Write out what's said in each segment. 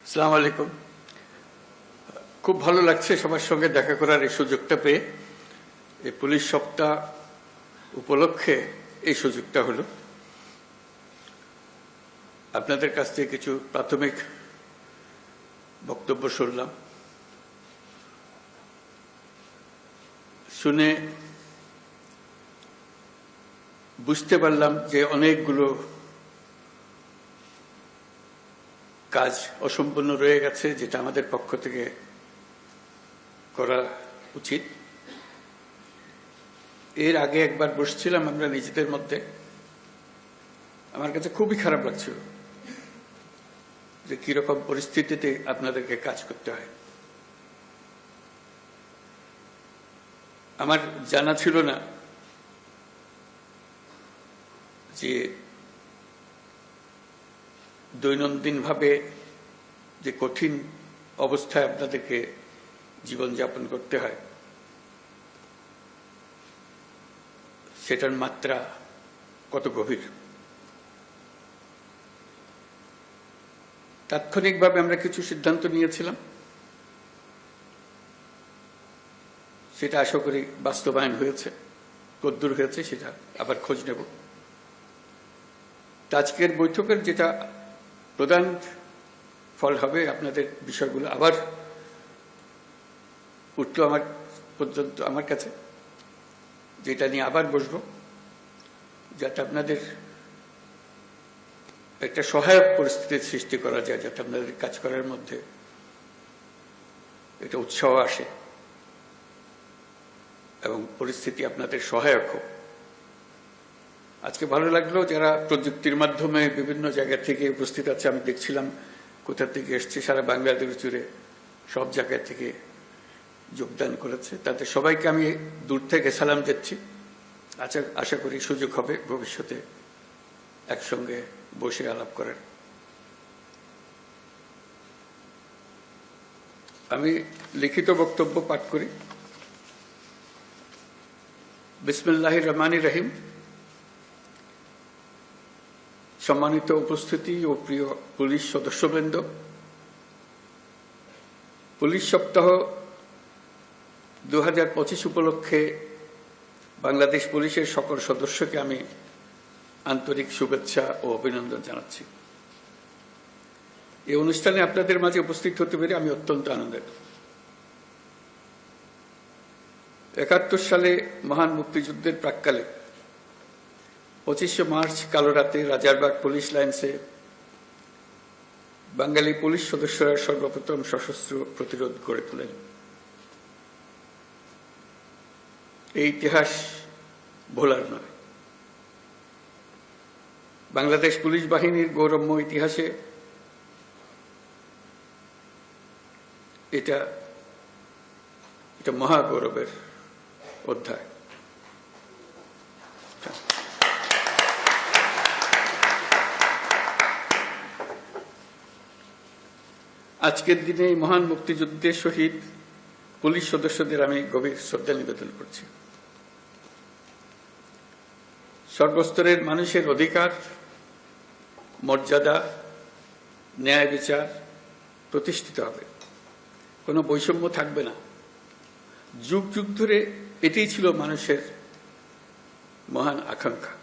আসসালামু আলাইকুম। খুব ভালো লাগছে সবার সঙ্গে দেখা করার এই সুযোগটা পেয়ে। এই পুলিশ সপ্তাহ উপলক্ষে এই সুযোগটা হলো। আপনাদের কাছ থেকে কিছু প্রাথমিক বক্তব্য শুনলাম, শুনে বুঝতে পারলাম যে অনেকগুলো কাজ অসম্পূর্ণ রয়ে গেছে, যেটা আমাদের পক্ষ থেকে করা উচিত। এর আগে একবার বসছিলাম আমরা নিজেদের মধ্যে, আমার কাছে খুবই খারাপ লাগছিল যে কিরকম পরিস্থিতিতে আপনাদেরকে কাজ করতে হয়। আমার জানা ছিল না যে দৈনন্দিনভাবে যে কঠিন অবস্থায় আপনাদেরকে জীবনযাপন করতে হয়, সেটার মাত্রা কত গভীর। তাৎক্ষণিকভাবে আমরা কিছু সিদ্ধান্ত নিয়েছিলাম, সেটা আশা করি বাস্তবায়ন হয়েছে। কদ্দূর হয়েছে সেটা আবার খোঁজ নেব। আজকের বৈঠকের যেটা প্রধান ফল হবে, আপনাদের বিষয়গুলো আবার উঠলো আমার কাছে, যেটা নিয়ে আবার বসবো, যাতে আপনাদের একটা সহায়ক পরিস্থিতির সৃষ্টি করা যায়, যাতে আপনাদের কাজ করার মধ্যে একটা উৎসাহ আসে এবং পরিস্থিতি আপনাদের সহায়ক হোক। আজকে ভালো লাগলো যারা প্রযুক্তির মাধ্যমে বিভিন্ন জায়গা থেকে উপস্থিত আছে। আমি দেখছিলাম কোথা থেকে এসছে, সারা বাংলাদেশ জুড়ে সব জায়গা থেকে যোগদান করেছে। তাদের সবাইকে আমি দূর থেকে সালাম দিচ্ছি। আশা করি সুযোগ হবে ভবিষ্যতে একসঙ্গে বসে আলাপ করার। আমি লিখিত বক্তব্য পাঠ করি। বিসমিল্লাহির রহমানির রহিম। সম্মানিত উপস্থিতি ও প্রিয় পুলিশ সদস্যবৃন্দ, পুলিশ সপ্তাহ 2025 উপলক্ষে বাংলাদেশ পুলিশের সকল সদস্যকে আমি আন্তরিক শুভেচ্ছা ও অভিনন্দন জানাচ্ছি। এই অনুষ্ঠানে আপনাদের মাঝে উপস্থিত হতে পেরে আমি অত্যন্ত আনন্দিত। 71 সালে মহান মুক্তিযুদ্ধের প্রাক্কালে 25শে মার্চ কালো রাতে রাজারবাগ পুলিশ লাইন্সে বাঙালি পুলিশ সদস্যরা সর্বপ্রথম সশস্ত্র প্রতিরোধ গড়ে তোলেন। এই ইতিহাস ভোলার নয়। বাংলাদেশ পুলিশ বাহিনীর গৌরবময় ইতিহাসে এটা মহাগৌরবের অধ্যায়। আজকের দিনে এই মহান মুক্তিযুদ্ধের শহীদ পুলিশ সদস্যদের আমি গভীর শ্রদ্ধা নিবেদন করছি। সর্বস্তরের মানুষের অধিকার, মর্যাদা, ন্যায় বিচার প্রতিষ্ঠিত হবে, কোনো বৈষম্য থাকবে না। যুগ যুগ ধরে এটাই ছিল মানুষের মহান আকাঙ্ক্ষা।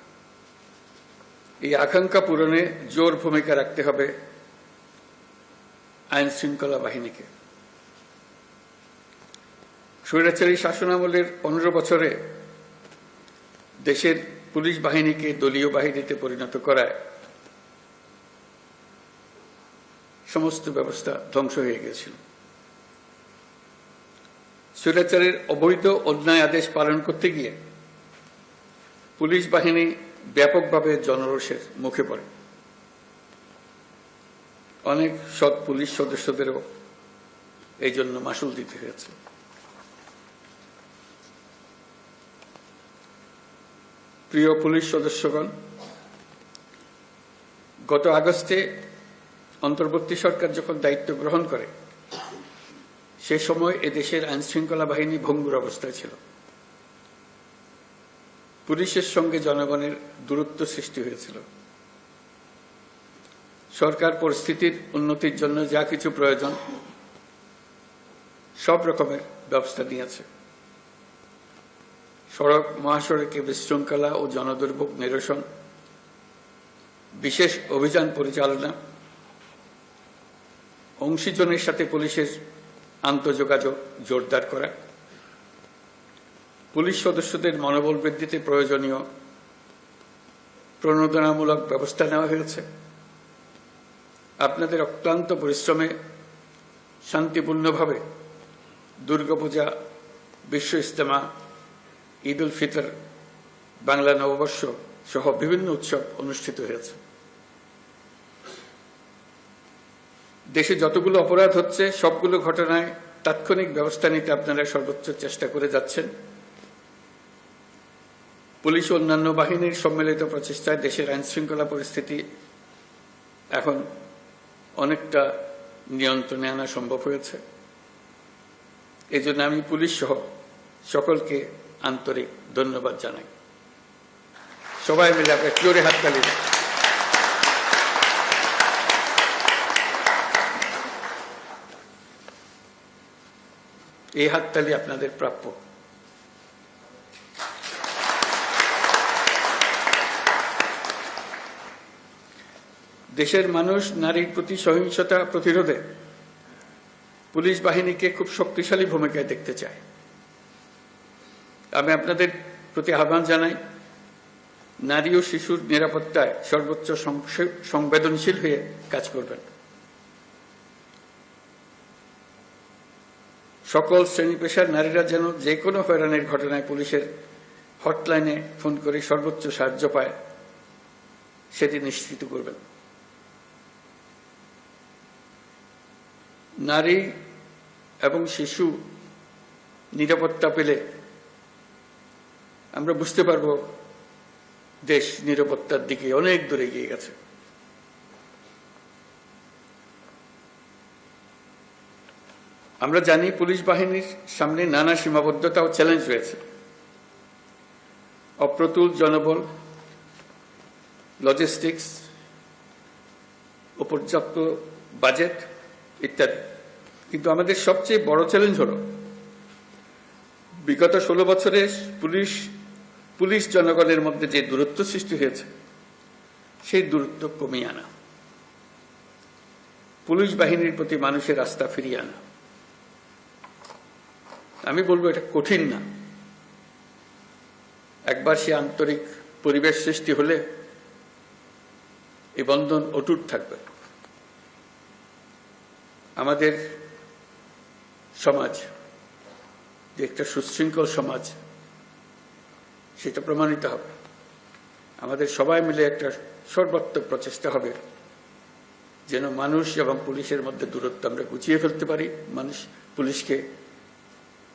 এই আকাঙ্ক্ষা পূরণে জোর ভূমিকা রাখতে হবে আইন শৃঙ্খলা বাহিনীকে। স্বৈরাচারী শাসনামলের 15 বছরে দেশের পুলিশ বাহিনীকে দলীয় বাহিনীতে পরিণত করায় সমস্ত ব্যবস্থা ধ্বংস হয়ে গিয়েছিল। স্বৈরাচারের অবৈধ অন্যায় আদেশ পালন করতে গিয়ে পুলিশ বাহিনী ব্যাপকভাবে জনরোষের মুখে পড়ে। অনেক সৎ পুলিশ সদস্যদেরও এই জন্য মাশুল দিতে হয়েছে। প্রিয় পুলিশ সদস্যগণ, গত আগস্টে অন্তর্বর্তী সরকার যখন দায়িত্ব গ্রহণ করে, সে সময় এদেশের আইন শৃঙ্খলা বাহিনী ভঙ্গুর অবস্থায় ছিল। পুলিশের সঙ্গে জনগণের দূরত্ব সৃষ্টি হয়েছিল। সরকার পরিস্থিতির উন্নতির জন্য যা কিছু প্রয়োজন সব রকমের ব্যবস্থা নিয়েছে। সড়ক মহাসড়কে বিশৃঙ্খলা ও জনদুর্ভোগ নিরসন, বিশেষ অভিযান পরিচালনা, অংশীজনের সাথে পুলিশের আন্তঃযোগাযোগ জোরদার করা, পুলিশ সদস্যদের মনোবল বৃদ্ধিতে প্রয়োজনীয় প্রণোদনামূলক ব্যবস্থা নেওয়া হয়েছে। আপনাদের অক্লান্ত পরিশ্রমে শান্তিপূর্ণভাবে দুর্গাপূজা, বিশ্ব ইজতেমা, ঈদ উল ফিতর, বাংলা নববর্ষ সহ বিভিন্ন উৎসব অনুষ্ঠিত হয়েছে। দেশে যতগুলো অপরাধ হচ্ছে সবগুলো ঘটনায় তাৎক্ষণিক ব্যবস্থা নিতে আপনারা সর্বোচ্চ চেষ্টা করে যাচ্ছেন। পুলিশ ও অন্যান্য বাহিনীর সম্মিলিত প্রচেষ্টায় দেশের আইনশৃঙ্খলা পরিস্থিতি এখন অনেকটা নিয়ন্ত্রণে আনা সম্ভব হয়েছে। এই জন্য আমি পুলিশ সহ সকলকে আন্তরিক ধন্যবাদ জানাই। সবাই মিলে আপনার জোরে হাততালি দেন। এই হাততালি আপনাদের প্রাপ্য। দেশের মানুষ নারীর প্রতি সহিংসতা প্রতিরোধে পুলিশ বাহিনীকে খুব শক্তিশালী ভূমিকায় দেখতে চায়। আমি আপনাদের প্রতি আহ্বান জানাই, নারী ও শিশুর নিরাপত্তায় সর্বোচ্চ সংবেদনশীল হয়ে কাজ করবেন। সকল শ্রেণী পেশার নারীরা যেন যে কোনো হয়রানির ঘটনায় পুলিশের হটলাইনে ফোন করে সর্বোচ্চ সাহায্য পায় সেটি নিশ্চিত করবেন। নারী এবং শিশু নিরাপত্তা পেলে আমরা বুঝতে পারব দেশ নিরাপত্তার দিকে অনেক দূরে এগিয়ে গেছে। আমরা জানি পুলিশ বাহিনীর সামনে নানা সীমাবদ্ধতা ও চ্যালেঞ্জ রয়েছে। অপ্রতুল জনবল, লজিস্টিক্স, পর্যাপ্ত বাজেট ইত্যাদি। কিন্তু আমাদের সবচেয়ে বড় চ্যালেঞ্জ হল বিগত 16 বছরে পুলিশ জনগণের মধ্যে যে দূরত্ব সৃষ্টি হয়েছে সেই দূরত্ব কমিয়ে আনা, পুলিশ বাহিনীর প্রতি মানুষের আস্থা ফিরিয়ে আনা। আমি বলবো এটা কঠিন না। একবার সে আন্তরিক পরিবেশ সৃষ্টি হলে এই বন্ধন অটুট থাকবে। আমাদের সমাজ যে একটা সুশৃঙ্খল সমাজ সেটা প্রমাণিত হবে। আমাদের সবাই মিলে একটা সর্বাত্মক প্রচেষ্টা হবে যেন মানুষ এবং পুলিশের মধ্যে দূরত্ব আমরা গুছিয়ে ফেলতে পারি। মানুষ পুলিশকে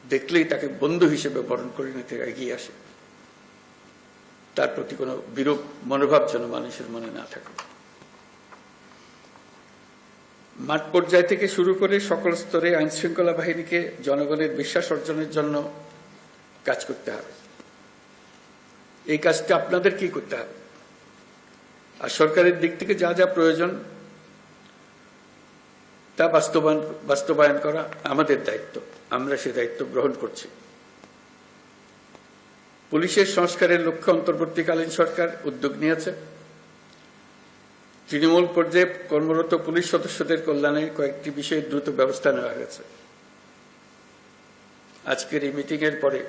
দেখলেই তাকে বন্ধু হিসেবে বরণ করে নিতে এগিয়ে আসে। তার প্রতি কোনো বিরূপ মনোভাব যেন মানুষের মনে না থাকে। মাঠ পর্যায় থেকে শুরু করে সকল স্তরে আইন শৃঙ্খলা বাহিনীকে জনগণের বিশ্বাস অর্জনের জন্য কাজ করতে হবে। এই কাজটা আপনাদের কি করতে হবে, আর সরকারের দিক থেকে যা যা প্রয়োজন তা বাস্তবায়ন করা আমাদের দায়িত্ব। আমরা সে দায়িত্ব গ্রহণ করছি। পুলিশের সংস্কারের লক্ষ্যে অন্তর্বর্তীকালীন সরকার উদ্যোগ নিয়েছে। তৃণমূল পর্যায়ে কর্মরত পুলিশ সদস্যদের কল্যাণে কয়েকটি বিষয়ে দ্রুত ব্যবস্থা নেওয়া হয়েছে। আজকের এই মিটিং এর পরে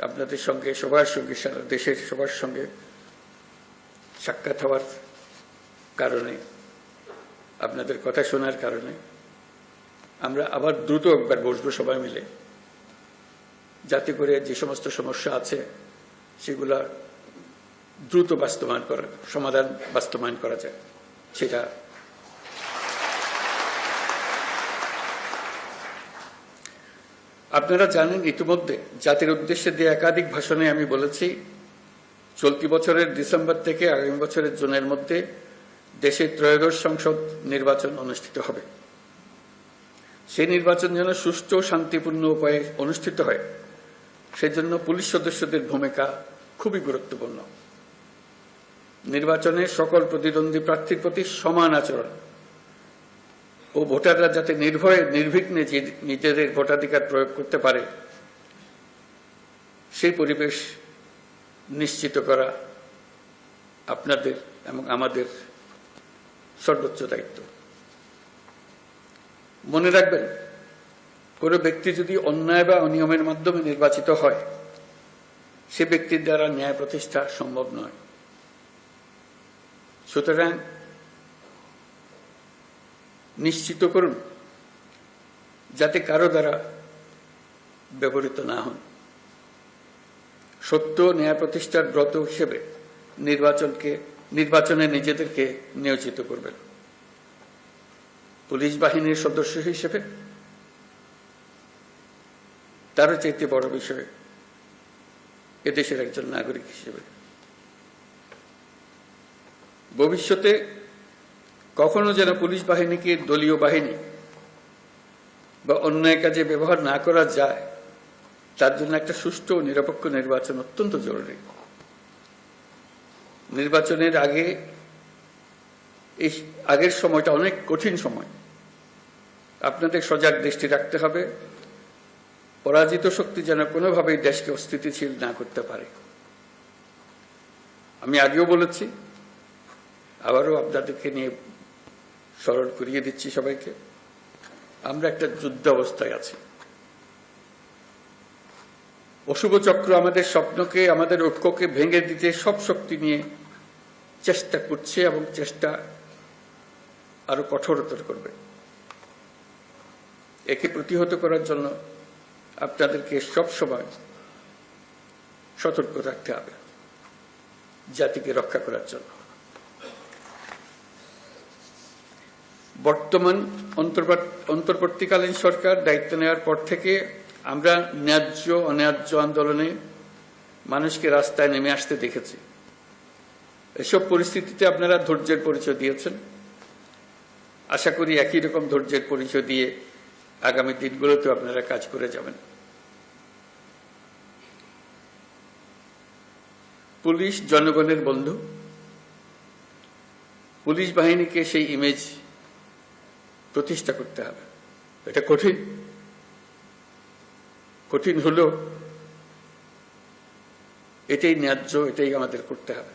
আপনাদের সঙ্গে সবার সঙ্গে সারা দেশের সবার সঙ্গে সাক্ষাৎ হওয়ার কারণে, আপনাদের কথা শোনার কারণে আমরা আবার দ্রুত একবার বসবো সবাই মিলে, যাতে করে যে সমস্ত সমস্যা আছে সেগুলা দ্রুত সমাধান বাস্তবায়ন করা যায়। সেটা আপনারা জানেন, ইতিমধ্যে জাতির উদ্দেশ্যে দিয়ে একাধিক ভাষণে আমি বলেছি চলতি বছরের ডিসেম্বর থেকে আগামী বছরের জুনের মধ্যে দেশে ত্রয়োদশ সংসদ নির্বাচন অনুষ্ঠিত হবে। সেই নির্বাচন যেন সুষ্ঠু ও শান্তিপূর্ণ উপায়ে অনুষ্ঠিত হয় সেজন্য পুলিশ সদস্যদের ভূমিকা খুবই গুরুত্বপূর্ণ। নির্বাচনে সকল প্রতিদ্বন্দ্বী প্রার্থীর প্রতি সমান আচরণ ও ভোটাররা যাতে নির্ভয়ে নির্বিঘ্নে নিজেদের ভোটাধিকার প্রয়োগ করতে পারে সেই পরিবেশ নিশ্চিত করা আপনাদের এবং আমাদের সর্বোচ্চ দায়িত্ব। মনে রাখবেন, কোনো ব্যক্তি যদি অন্যায় বা অনিয়মের মাধ্যমে নির্বাচিত হয়, সে ব্যক্তির দ্বারা ন্যায় প্রতিষ্ঠা সম্ভব নয়। সুতরাং নিশ্চিত করুন যাতে কারো দ্বারা ব্যবহৃত না হন। সত্য ন্যায় প্রতিষ্ঠার ব্রত হিসেবে নির্বাচনে নিজেদেরকে নিয়োজিত করবেন। পুলিশ বাহিনীর সদস্য হিসেবে তারও চাইতে বড় বিষয় এদেশের একজন নাগরিক হিসেবে ভবিষ্যতে কখনো যেন পুলিশ বাহিনীকে দলীয় বাহিনী বা অন্যায় কাজে ব্যবহার না করা যায়, তার জন্য একটা সুষ্ঠু ও নিরপেক্ষ নির্বাচন অত্যন্ত জরুরি। নির্বাচনের আগের সময়টা অনেক কঠিন সময়। আপনাদের সজাগ দৃষ্টি রাখতে হবে পরাজিত শক্তি যেন কোনোভাবেই দেশকে অস্থিতিশীল না করতে পারে। আমি আগেও বলেছি, আবারও আপনাদেরকে নিয়ে স্মরণ করিয়ে দিচ্ছি সবাইকে, আমরা একটা যুদ্ধ অবস্থায় আছি। অশুভ চক্র আমাদের স্বপ্নকে, আমাদের ঐক্যকে ভেঙে দিতে সব শক্তি নিয়ে চেষ্টা করছে এবং চেষ্টা আরো কঠোরতর করবে। একে প্রতিহত করার জন্য আপনাদেরকে সবসময় সতর্ক থাকতে হবে, জাতিকে রক্ষা করার জন্য। বর্তমান অন্তর্বর্তীকালীন সরকার দায়িত্ব নেওয়ার পর থেকে আমরা ন্যায্য অন্যায্য আন্দোলনে মানুষকে রাস্তায় নেমে আসতে দেখেছি। এসব পরিস্থিতিতে আপনারা ধৈর্যের পরিচয় দিয়েছেন। আশা করি একই রকম ধৈর্যের পরিচয় দিয়ে আগামী দিনগুলোতে আপনারা কাজ করে যাবেন। পুলিশ জনগণের বন্ধু। পুলিশ বাহিনীকে সেই ইমেজ প্রতিষ্ঠা করতে হবে। এটা কঠিন হলেও এটাই ন্যায্য, এটাই আমাদের করতে হবে।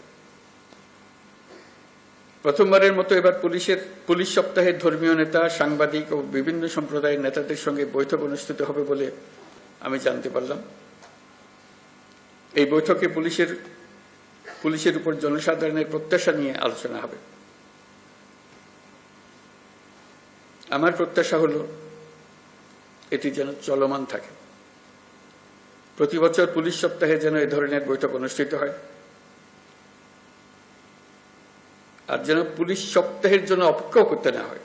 প্রথমবারের মতো এবার পুলিশ সপ্তাহের ধর্মীয় নেতা, সাংবাদিক ও বিভিন্ন সম্প্রদায়ের নেতাদের সঙ্গে বৈঠক অনুষ্ঠিত হবে বলে আমি জানতে পারলাম। এই বৈঠকে পুলিশের উপর জনসাধারণের প্রত্যাশা নিয়ে আলোচনা হবে। আমার প্রত্যাশা হলো এটি যেন চলমান থাকে। প্রতি বছর পুলিশ সপ্তাহে যেন এই ধরনের বৈঠক অনুষ্ঠিত হয়, আর যেন পুলিশ সপ্তাহের জন্য অপেক্ষা করতে না হয়।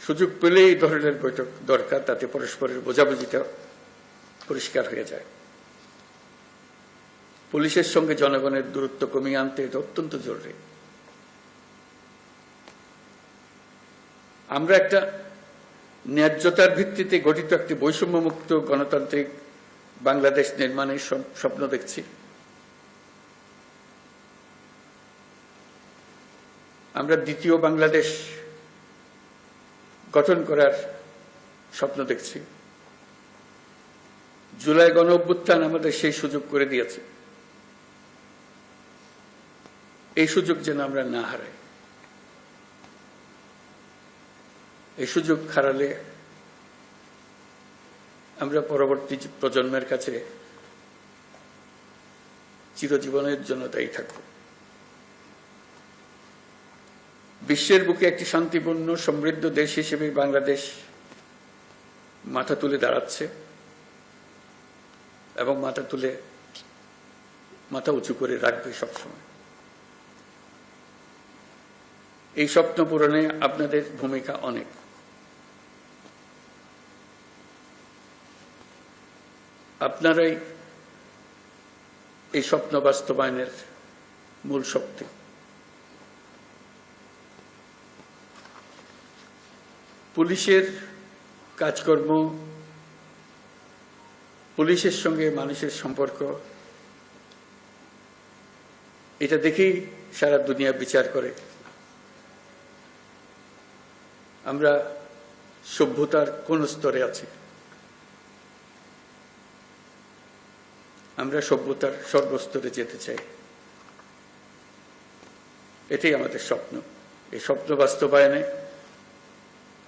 সুযোগ পেলে এই ধরনের বৈঠক দরকার, তাতে পরস্পরের বোঝাবুঝিটা পরিষ্কার হয়ে যায়। পুলিশের সঙ্গে জনগণের দূরত্ব কমিয়ে আনতে এটা অত্যন্ত জরুরি। আমরা একটা ন্যায্যতার ভিত্তিতে গঠিত একটি বৈষম্যমুক্ত গণতান্ত্রিক বাংলাদেশ নির্মাণের স্বপ্ন দেখছি। আমরা দ্বিতীয় বাংলাদেশ গঠন করার স্বপ্ন দেখছি। জুলাই গণ অভ্যুত্থান আমাদের সেই সুযোগ করে দিয়েছে। এই সুযোগ যেন আমরা না হারাই। এই সুযোগ হারালে আমরা পরবর্তী প্রজন্মের কাছে চিরজীবনের জন্য দায়ী থাকব। বিশ্বের বুকে একটি শান্তিপূর্ণ সমৃদ্ধ দেশ হিসেবে বাংলাদেশ মাথা তুলে দাঁড়াচ্ছে এবং মাথা উঁচু করে রাখবে সবসময়। এই স্বপ্ন পূরণে আপনাদের ভূমিকা অনেক। আপনারাই এই স্বপ্ন বাস্তবায়নের মূল শক্তি। পুলিশের কাজকর্ম, পুলিশের সঙ্গে মানুষের সম্পর্ক, এটা দেখেই সারা দুনিয়া বিচার করে আমরা সভ্যতার কোন স্তরে আছি। আমরা সভ্যতার সর্বস্তরে যেতে চাই, এটাই আমাদের স্বপ্ন। এই স্বপ্ন বাস্তবায়নে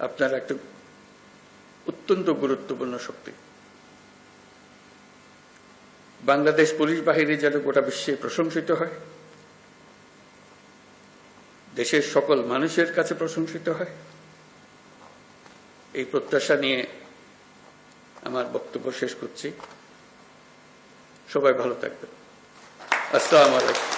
আপনারা একটা অত্যন্ত গুরুত্বপূর্ণ শক্তি। বাংলাদেশ পুলিশ বাহিনী যেন গোটা বিশ্বে প্রশংসিত হয়, দেশের সকল মানুষের কাছে প্রশংসিত হয়, এই প্রত্যাশা নিয়ে আমার বক্তব্য শেষ করছি। সবাই ভালো থাকবেন। আসসালামু আলাইকুম।